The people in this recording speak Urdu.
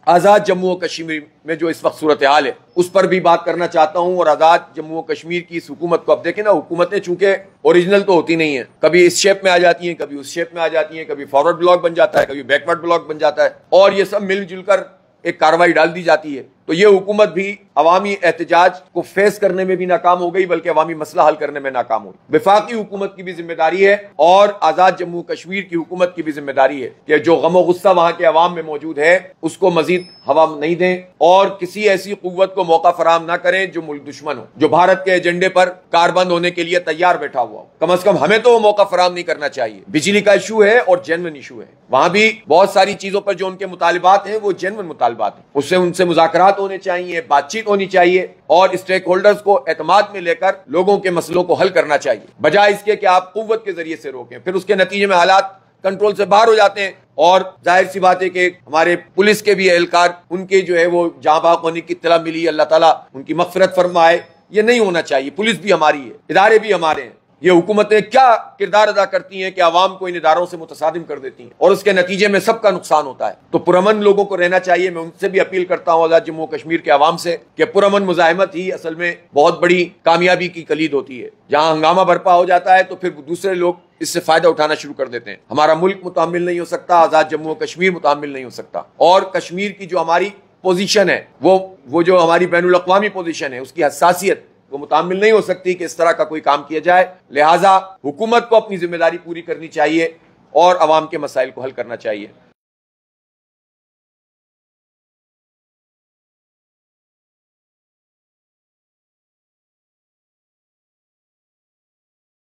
آزاد جموں و کشمیر میں جو اس وقت صورتحال ہے اس پر بھی بات کرنا چاہتا ہوں. اور آزاد جموں و کشمیر کی اس حکومت کو اب دیکھیں نا, حکومتیں چونکہ اوریجنل تو ہوتی نہیں ہیں, کبھی اس شیپ میں آ جاتی ہیں, کبھی اس شیپ میں آ جاتی ہیں, کبھی فارورڈ بلاک بن جاتا ہے, کبھی بیکورڈ بلاک بن جاتا ہے, اور یہ سب مل جل کر ایک کارروائی ڈال دی جاتی ہے. تو یہ حکومت بھی عوامی احتجاج کو فیس کرنے میں بھی ناکام ہو گئی, بلکہ عوامی مسئلہ حل کرنے میں ناکام ہوئی. وفاقی حکومت کی بھی ذمہ داری ہے اور آزاد جموں کشمیر کی حکومت کی بھی ذمہ داری ہے کہ جو غم و غصہ وہاں کے عوام میں موجود ہے اس کو مزید ہوا نہیں دیں اور کسی ایسی قوت کو موقع فراہم نہ کریں جو ملک دشمن ہو, جو بھارت کے ایجنڈے پر کاربند ہونے کے لیے تیار بیٹھا ہوا ہو. کم از کم ہمیں تو وہ موقع فراہم نہیں کرنا چاہیے. بجلی کا ایشو ہے اور جینوئن ایشو ہے, وہاں بھی بہت ساری چیزوں پر جو ان کے مطالبات ہیں وہ جینوئن مطالبات ہیں, اس سے ان سے مذاکرات ہونے چاہیے, بات چیت ہونی چاہیے اور اسٹیک ہولڈرز کو اعتماد میں لے کر لوگوں کے مسئلوں کو حل کرنا چاہیے, بجائے اس کے کہ آپ قوت کے ذریعے سے روکیں. پھر اس کے نتیجے میں حالات کنٹرول سے باہر ہو جاتے ہیں اور ظاہر سی بات ہے کہ ہمارے پولیس کے بھی اہلکار ان کے جو ہے وہ جہاں بحق ہونے کی اطلاع ملی, اللہ تعالیٰ ان کی مغفرت فرمائے. یہ نہیں ہونا چاہیے. پولیس بھی ہماری ہے, ادارے بھی ہمارے ہیں. یہ حکومتیں کیا کردار ادا کرتی ہیں کہ عوام کو ان اداروں سے متصادم کر دیتی ہیں اور اس کے نتیجے میں سب کا نقصان ہوتا ہے. تو پرامن لوگوں کو رہنا چاہیے. میں ان سے بھی اپیل کرتا ہوں آزاد جموں کشمیر کے عوام سے کہ پرامن مزاحمت ہی اصل میں بہت بڑی کامیابی کی کلید ہوتی ہے. جہاں ہنگامہ برپا ہو جاتا ہے تو پھر دوسرے لوگ اس سے فائدہ اٹھانا شروع کر دیتے ہیں. ہمارا ملک متحمل نہیں ہو سکتا, آزاد جموں کشمیر متحمل نہیں ہو سکتا, اور کشمیر کی جو ہماری پوزیشن ہے وہ جو ہماری بین الاقوامی پوزیشن ہے اس کی حساسیت وہ متحمل نہیں ہو سکتی کہ اس طرح کا کوئی کام کیا جائے. لہٰذا حکومت کو اپنی ذمہ داری پوری کرنی چاہیے اور عوام کے مسائل کو حل کرنا چاہیے.